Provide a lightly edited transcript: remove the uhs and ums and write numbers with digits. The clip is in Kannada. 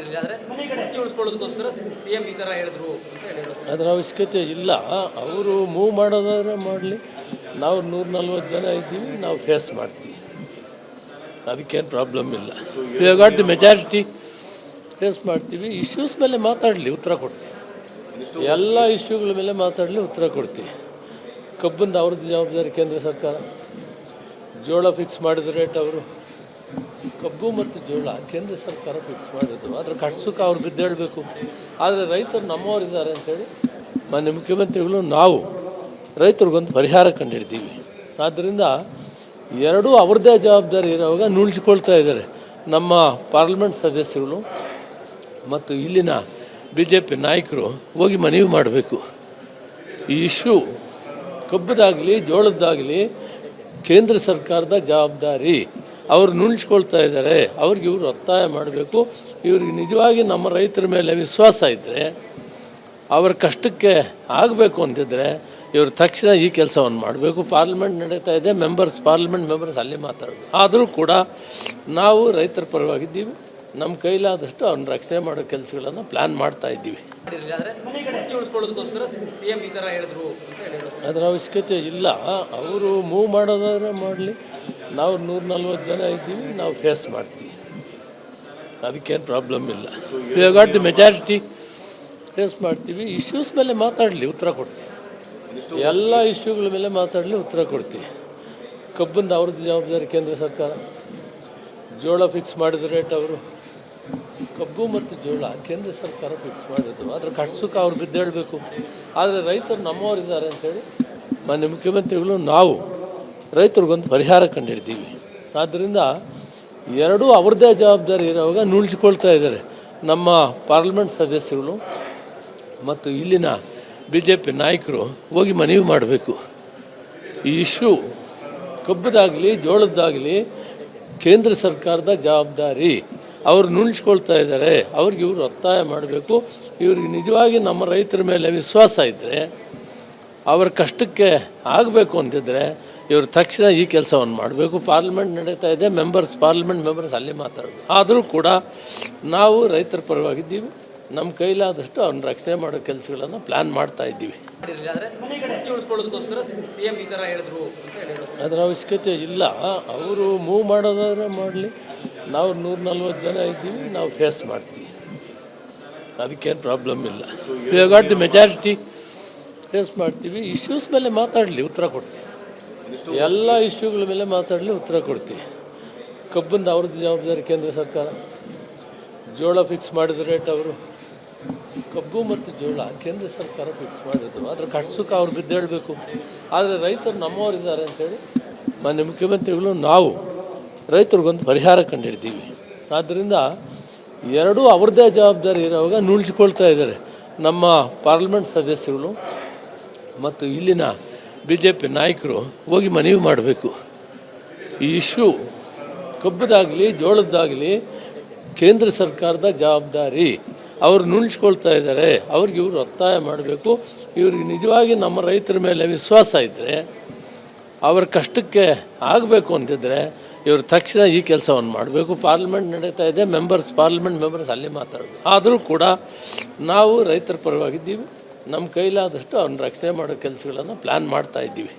ಮಾಡಿರಲಿಲ್ಲ. ಆದರೆ ಕುರ್ಚಿ ಉಳಿಸ್ಕೊಳ್ಳೋದಕ್ಕೋಸ್ಕರ ಸಿಎಂ ಈ ಥರ ಹೇಳಿದ್ರು ಅಂತ ಹೇಳಿದ್ರು. ಅದರ ಅವಶ್ಯಕತೆ ಇಲ್ಲ. ಅವರು ಮೂವ್ ಮಾಡೋದಾದ್ರೆ ಮಾಡಲಿ. ನಾವು 140 ಜನ ಇದ್ದೀವಿ, ನಾವು ಫೇಸ್ ಮಾಡ್ತೀವಿ. ಅದಕ್ಕೇನು ಪ್ರಾಬ್ಲಮ್ ಇಲ್ಲ. We got the majority, face ಮಾಡ್ತೀವಿ. ಇಶ್ಯೂಸ್ ಮೇಲೆ ಮಾತಾಡಲಿ, ಉತ್ತರ ಕೊಡ್ತೀವಿ. ಎಲ್ಲ ಇಶ್ಯೂಗಳ ಮೇಲೆ ಮಾತಾಡಲಿ, ಉತ್ತರ ಕೊಡ್ತೀವಿ. ಕಬ್ಬಿಂದ ಅವ್ರದ್ದು ಜವಾಬ್ದಾರಿ ಕೇಂದ್ರ ಸರ್ಕಾರ. ಜೋಳ ಫಿಕ್ಸ್ ಮಾಡಿದ ರೇಟ್ ಅವರು, ಕಬ್ಬು ಮತ್ತು ಜೋಳ ಕೇಂದ್ರ ಸರ್ಕಾರ ಫಿಕ್ಸ್ ಮಾಡಿದ್ದು. ಅದ್ರ ಕಟ್ಸಕ್ಕೆ ಅವ್ರು ಬಿದ್ದೇಳಬೇಕು. ಆದರೆ ರೈತರು ನಮ್ಮವರಿದ್ದಾರೆ ಅಂತೇಳಿ ಮಾನ್ಯ ಮುಖ್ಯಮಂತ್ರಿಗಳು ನಾವು ರೈತರಿಗೊಂದು ಪರಿಹಾರ ಕಂಡಿಡ್ತೀವಿ. ಆದ್ದರಿಂದ ಎರಡೂ ಅವ್ರದ್ದೇ ಜವಾಬ್ದಾರಿ ಇರೋವಾಗ ನುಣಿಸ್ಕೊಳ್ತಾ ಇದ್ದಾರೆ. ನಮ್ಮ ಪಾರ್ಲಿಮೆಂಟ್ ಸದಸ್ಯಗಳು ಮತ್ತು ಇಲ್ಲಿನ BJP ನಾಯಕರು ಹೋಗಿ ಮನವಿ ಮಾಡಬೇಕು. ಈ ಇಶ್ಯೂ ಕಬ್ಬದಾಗಲಿ ಜೋಳದ್ದಾಗಲಿ ಕೇಂದ್ರ ಸರ್ಕಾರದ ಜವಾಬ್ದಾರಿ. ಅವರು ನುಣಿಸ್ಕೊಳ್ತಾ ಇದ್ದಾರೆ. ಅವ್ರಿಗೆ ಇವರು ಒತ್ತಾಯ ಮಾಡಬೇಕು. ಇವ್ರಿಗೆ ನಿಜವಾಗಿ ನಮ್ಮ ರೈತರ ಮೇಲೆ ವಿಶ್ವಾಸ ಇದ್ದರೆ, ಅವರ ಕಷ್ಟಕ್ಕೆ ಆಗಬೇಕು ಅಂತಿದ್ರೆ ಇವರು ತಕ್ಷಣ ಈ ಕೆಲಸವನ್ನು ಮಾಡಬೇಕು. ಪಾರ್ಲಿಮೆಂಟ್ ನಡೀತಾ ಇದೆ, ಪಾರ್ಲಿಮೆಂಟ್ ಮೆಂಬರ್ಸ್ ಅಲ್ಲಿ ಮಾತಾಡಬೇಕು. ಆದರೂ ಕೂಡ ನಾವು ರೈತರ ಪರವಾಗಿದ್ದೀವಿ. ನಮ್ಮ ಕೈಲಾದಷ್ಟು ಅವ್ರನ್ನ ರಕ್ಷಣೆ ಮಾಡೋ ಕೆಲಸಗಳನ್ನು ಪ್ಲ್ಯಾನ್ ಮಾಡ್ತಾ ಇದ್ದೀವಿ. ಅದರ ಅವಶ್ಯಕತೆ ಇಲ್ಲ. ಅವರು ಮೂವ್ ಮಾಡೋದಾದ್ರೆ ಮಾಡಲಿ. ನಾವು 140 ಜನ ಇದ್ದೀವಿ, ನಾವು ಫೇಸ್ ಮಾಡ್ತೀವಿ. ಅದಕ್ಕೇನು ಪ್ರಾಬ್ಲಮ್ ಇಲ್ಲ. We got the majority, face ಮಾಡ್ತೀವಿ. ಇಶ್ಯೂಸ್ ಮೇಲೆ ಮಾತಾಡಲಿ, ಉತ್ತರ ಕೊಡ್ತೀವಿ. ಎಲ್ಲ ಇಶ್ಯೂಗಳ ಮೇಲೆ ಮಾತಾಡಲಿ, ಉತ್ತರ ಕೊಡ್ತೀವಿ. ಕಬ್ಬಿಂದ ಅವ್ರದ್ದು ಜವಾಬ್ದಾರಿ ಕೇಂದ್ರ ಸರ್ಕಾರ. ಜೋಳ ಫಿಕ್ಸ್ ಮಾಡಿದ ರೇಟ್ ಅವರು, ಕಬ್ಬು ಮತ್ತು ಜೋಳ ಕೇಂದ್ರ ಸರ್ಕಾರ ಫಿಕ್ಸ್ ಮಾಡಿದ್ದು. ಅದ್ರ ಕಟ್ಸಕ್ಕೆ ಅವ್ರು ಬಿದ್ದೇಳಬೇಕು. ಆದರೆ ರೈತರು ನಮ್ಮವರಿದ್ದಾರೆ ಅಂತೇಳಿ ಮಾನ್ಯ ಮುಖ್ಯಮಂತ್ರಿಗಳು ನಾವು ರೈತರಿಗೊಂದು ಪರಿಹಾರ ಕಂಡಿಡ್ತೀವಿ. ಆದ್ದರಿಂದ ಎರಡೂ ಅವ್ರದ್ದೇ ಜವಾಬ್ದಾರಿ ಇರೋವಾಗ ನುಣಿಸ್ಕೊಳ್ತಾ ಇದ್ದಾರೆ. ನಮ್ಮ ಪಾರ್ಲಿಮೆಂಟ್ ಸದಸ್ಯಗಳು ಮತ್ತು ಇಲ್ಲಿನ BJP ನಾಯಕರು ಹೋಗಿ ಮನವಿ ಮಾಡಬೇಕು. ಈ ಇಶ್ಯೂ ಕಬ್ಬದಾಗಲಿ ಜೋಳದ್ದಾಗಲಿ ಕೇಂದ್ರ ಸರ್ಕಾರದ ಜವಾಬ್ದಾರಿ. ಅವರು ನುಣಿಸ್ಕೊಳ್ತಾ ಇದ್ದಾರೆ. ಅವ್ರಿಗೆ ಇವರು ಒತ್ತಾಯ ಮಾಡಬೇಕು. ಇವ್ರಿಗೆ ನಿಜವಾಗಿ ನಮ್ಮ ರೈತರ ಮೇಲೆ ವಿಶ್ವಾಸ ಇದ್ದರೆ, ಅವರ ಕಷ್ಟಕ್ಕೆ ಆಗಬೇಕು ಅಂತಿದ್ರೆ ಇವರು ತಕ್ಷಣ ಈ ಕೆಲಸವನ್ನು ಮಾಡಬೇಕು. ಪಾರ್ಲಿಮೆಂಟ್ ನಡೀತಾ ಇದೆ, ಪಾರ್ಲಿಮೆಂಟ್ ಮೆಂಬರ್ಸ್ ಅಲ್ಲಿ ಮಾತಾಡಬೇಕು. ಆದರೂ ಕೂಡ ನಾವು ರೈತರ ಪರವಾಗಿದ್ದೀವಿ. ನಮ್ಮ ಕೈಲಾದಷ್ಟು ಅವ್ರನ್ನ ರಕ್ಷಣೆ ಮಾಡೋ ಕೆಲಸಗಳನ್ನು ಪ್ಲ್ಯಾನ್ ಮಾಡ್ತಾ ಇದ್ದೀವಿ. ಅದರ ಅವಶ್ಯಕತೆ ಇಲ್ಲ. ಅವರು ಮೂವ್ ಮಾಡೋದಾದ್ರೆ ಮಾಡಲಿ. ನಾವು 140 ಜನ ಇದ್ದೀವಿ, ನಾವು ಫೇಸ್ ಮಾಡ್ತೀವಿ. ಅದಕ್ಕೇನು ಪ್ರಾಬ್ಲಮ್ ಇಲ್ಲ. We got the majority, face ಮಾಡ್ತೀವಿ. ಇಶ್ಯೂಸ್ ಮೇಲೆ ಮಾತಾಡಲಿ, ಉತ್ತರ ಕೊಡ್ತೀವಿ. ಎಲ್ಲ ಇಶ್ಯೂಗಳ ಮೇಲೆ ಮಾತಾಡಲಿ, ಉತ್ತರ ಕೊಡ್ತೀವಿ. ಕಬ್ಬಿಂದ ಅವ್ರದ್ದು ಜವಾಬ್ದಾರಿ ಕೇಂದ್ರ ಸರ್ಕಾರ. ಜೋಳ ಫಿಕ್ಸ್ ಮಾಡಿದ ರೇಟ್ ಅವರು, ಕಬ್ಬು ಮತ್ತು ಜೋಳ ಕೇಂದ್ರ ಸರ್ಕಾರ ಫಿಕ್ಸ್ ಮಾಡಿದ್ದು. ಅದ್ರ ಕಟ್ಸಕ್ಕೆ ಅವ್ರು ಬಿದ್ದೇಳಬೇಕು. ಆದರೆ ರೈತರು ನಮ್ಮವರಿದ್ದಾರೆ ಅಂತೇಳಿ ಮಾನ್ಯ ಮುಖ್ಯಮಂತ್ರಿಗಳು ನಾವು ರೈತರಿಗೊಂದು ಪರಿಹಾರ ಕಂಡಿಡ್ತೀವಿ. ಆದ್ದರಿಂದ ಎರಡೂ ಅವ್ರದ್ದೇ ಜವಾಬ್ದಾರಿ ಇರೋವಾಗ ನುಣಿಸ್ಕೊಳ್ತಾ ಇದ್ದಾರೆ. ನಮ್ಮ ಪಾರ್ಲಿಮೆಂಟ್ ಸದಸ್ಯಗಳು ಮತ್ತು ಇಲ್ಲಿನ BJP ನಾಯಕರು ಹೋಗಿ ಮನವಿ ಮಾಡಬೇಕು. ಈ ಇಶ್ಯೂ ಕಬ್ಬದಾಗಲಿ ಜೋಳದ್ದಾಗಲಿ ಕೇಂದ್ರ ಸರ್ಕಾರದ ಜವಾಬ್ದಾರಿ. ಅವರು ನುಣಿಸ್ಕೊಳ್ತಾ ಇದ್ದಾರೆ. ಅವ್ರಿಗೆ ಇವರು ಒತ್ತಾಯ ಮಾಡಬೇಕು. ಇವ್ರಿಗೆ ನಿಜವಾಗಿ ನಮ್ಮ ರೈತರ ಮೇಲೆ ವಿಶ್ವಾಸ ಇದ್ದರೆ, ಅವರ ಕಷ್ಟಕ್ಕೆ ಆಗಬೇಕು ಅಂತಿದ್ರೆ ಇವರು ತಕ್ಷಣ ಈ ಕೆಲಸವನ್ನು ಮಾಡಬೇಕು. ಪಾರ್ಲಿಮೆಂಟ್ ನಡೀತಾ ಇದೆ, ಪಾರ್ಲಿಮೆಂಟ್ ಮೆಂಬರ್ಸ್ ಅಲ್ಲಿ ಮಾತಾಡಬೇಕು. ಆದರೂ ಕೂಡ ನಾವು ರೈತರ ಪರವಾಗಿದ್ದೀವಿ. ನಮ್ಮ ಕೈಲಾದಷ್ಟು ಅವ್ರನ್ನ ರಕ್ಷಣೆ ಮಾಡೋ ಕೆಲಸಗಳನ್ನು ಪ್ಲ್ಯಾನ್ ಮಾಡ್ತಾ ಇದ್ದೀವಿ.